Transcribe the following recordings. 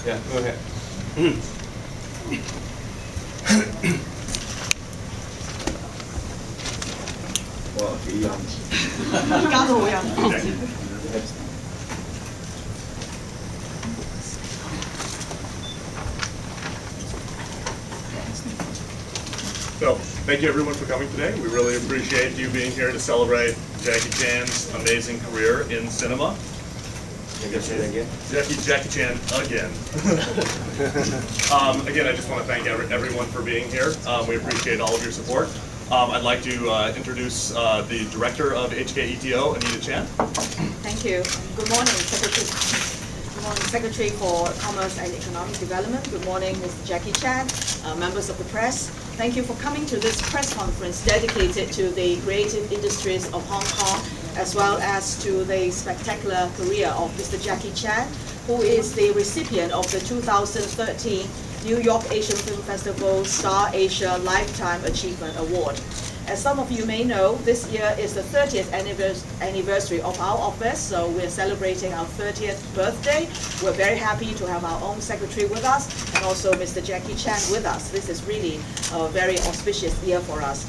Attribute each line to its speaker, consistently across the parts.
Speaker 1: Yeah, go ahead.
Speaker 2: Wow, 幾陰。
Speaker 3: 而家都好陰。
Speaker 4: So, thank you everyone for coming today. We really appreciate you being here to celebrate Jackie Chan's amazing career in cinema. Jackie Chan again. Again, I just want to thank everyone for being here. We appreciate all of your support. I'd like to introduce the director of HKETO, Anita Chan.
Speaker 3: Thank you. Good morning, Secretary. Good morning, Secretary for Commerce and Economic Development. Good morning, Mr. Jackie Chan, members of the press. Thank you for coming to this press conference dedicated to the creative industries of Hong Kong, as well as to the spectacular career of Mr. Jackie Chan, who is the recipient of the 2013 New York Asian Film Festival Star Asia Lifetime Achievement Award. As some of you may know, this year is the 30th anniversary of our office, so we're celebrating our 30th birthday. We're very happy to have our own secretary with us and also Mr. Jackie Chan with us. This is really a very auspicious year for us.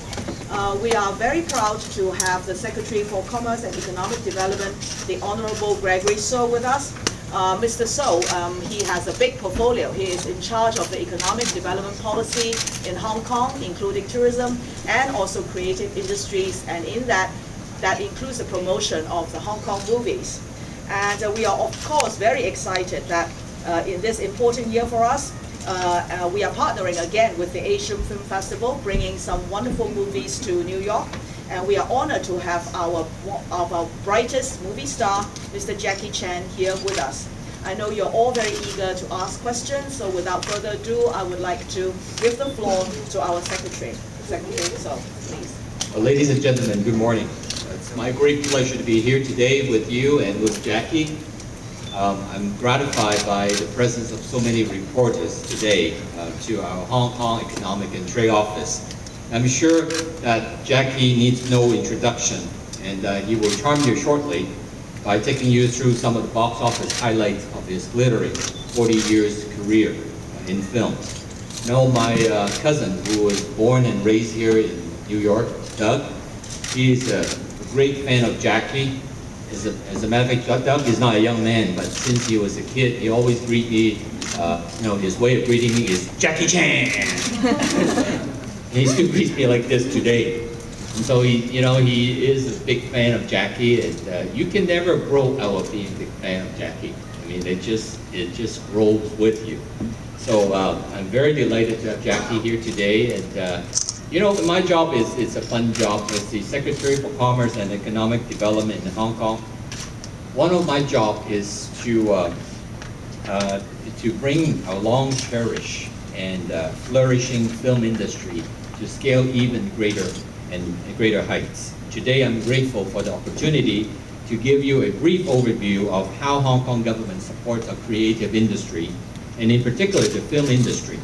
Speaker 3: We are very proud to have the Secretary for Commerce and Economic Development, the Honorable Gregory So, with us. Mr. So, he has a big portfolio. He is in charge of the economic development policy in Hong Kong, including tourism and also creative industries, and in that includes the promotion of the Hong Kong movies. And we are of course very excited that in this important year for us, we are partnering again with the Asian Film Festival, bringing some wonderful movies to New York. And we are honored to have our brightest movie star, Mr. Jackie Chan, here with us. I know you're all very eager to ask questions, so without further ado, I would like to give the floor to our Secretary. Secretary, so please.
Speaker 5: Well, ladies and gentlemen, good morning. It's my great pleasure to be here today with you and with Jackie. I'm gratified by the presence of so many reporters today to our Hong Kong Economic and Trade Office. I'm sure that Jackie needs no introduction, and he will charm you shortly by taking you through some of the box office highlights of his glittering 40 years career in film. Now, my cousin, who was born and raised here in New York, Doug, he's a great fan of Jackie. As a matter of fact, Doug is not a young man, but since he was a kid, he always greet me, his way of greeting me is Jackie Chan. He still greets me like this today. And so he is a big fan of Jackie, and you can never grow out of being a big fan of Jackie. I mean, it just grows with you. So I'm very delighted to have Jackie here today, and my job is a fun job as the Secretary for Commerce and Economic Development in Hong Kong. One of my job is to bring our long cherished and flourishing film industry to scale even greater heights. Today, I'm grateful for the opportunity to give you a brief overview of how Hong Kong government supports our creative industry, and in particular the film industry.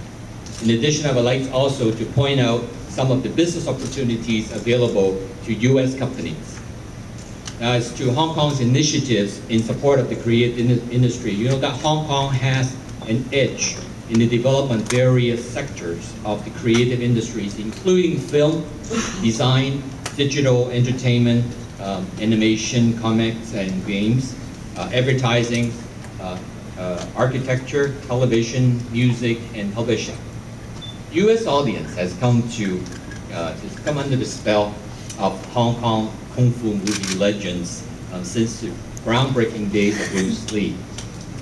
Speaker 5: In addition, I would like also to point out some of the business opportunities available to U.S. companies. Now, as to Hong Kong's initiatives in support of the creative industry, you know that Hong Kong has an edge in the development of various sectors of the creative industries, including film, design, digital entertainment, animation, comics and games, advertising, architecture, television, music, and publishing. U.S. audience has come under the spell of Hong Kong Kung Fu movie legends since the groundbreaking days of Bruce Lee.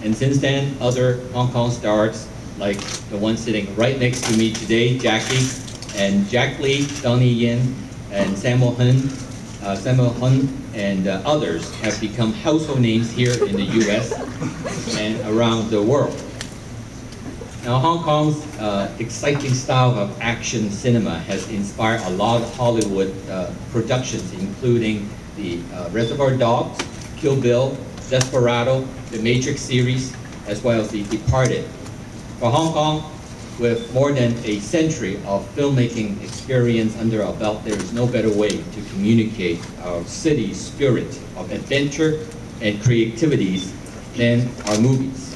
Speaker 5: And since then, other Hong Kong stars like the one sitting right next to me today, Jackie, and Jack Lee, Donnie Yen, and Sammo Hung, and others have become household names here in the U.S. and around the world. Now, Hong Kong's exciting style of action cinema has inspired a lot of Hollywood productions, including the Reservoir Dogs, Kill Bill, Desperado, the Matrix series, as well as The Departed. For Hong Kong, with more than a century of filmmaking experience under our belt, there is no better way to communicate our city's spirit of adventure and creativities than our movies.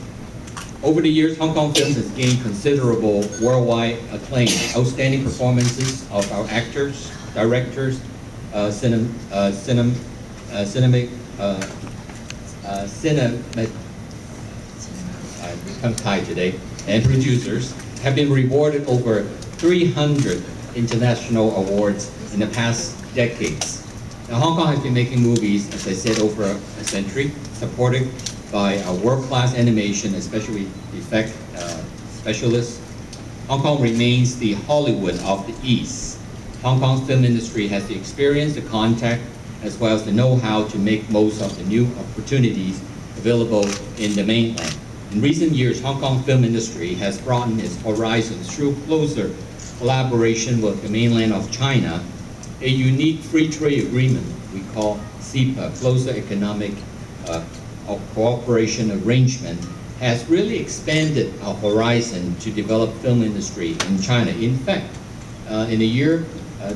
Speaker 5: Over the years, Hong Kong films has gained considerable worldwide acclaim. Outstanding performances of our actors, directors, cinematic, I'm tied today, and producers have been rewarded over 300 international awards in the past decades. Now, Hong Kong has been making movies, as I said, over a century, supported by a world-class animation, especially effect specialists. Hong Kong remains the Hollywood of the East. Hong Kong's film industry has the experience, the contact, as well as the know-how to make most of the new opportunities available in the mainland. In recent years, Hong Kong film industry has broadened its horizons through closer collaboration with the mainland of China. A unique free trade agreement we call CEPA, Closer Economic Cooperation Arrangement, has really expanded our horizon to develop film industry in China. In fact, in the year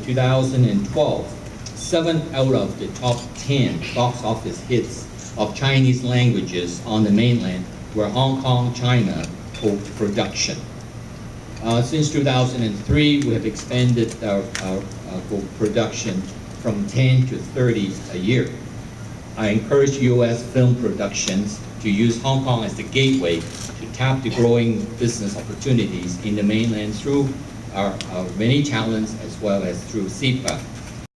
Speaker 5: 2012, 7 out of the top 10 box office hits of Chinese languages on the mainland were Hong Kong, China co-production. Since 2003, we have expanded our co-production from 10 to 30 a year. I encourage U.S. film productions to use Hong Kong as the gateway to tap the growing business opportunities in the mainland through our many talents as well as through CEPA.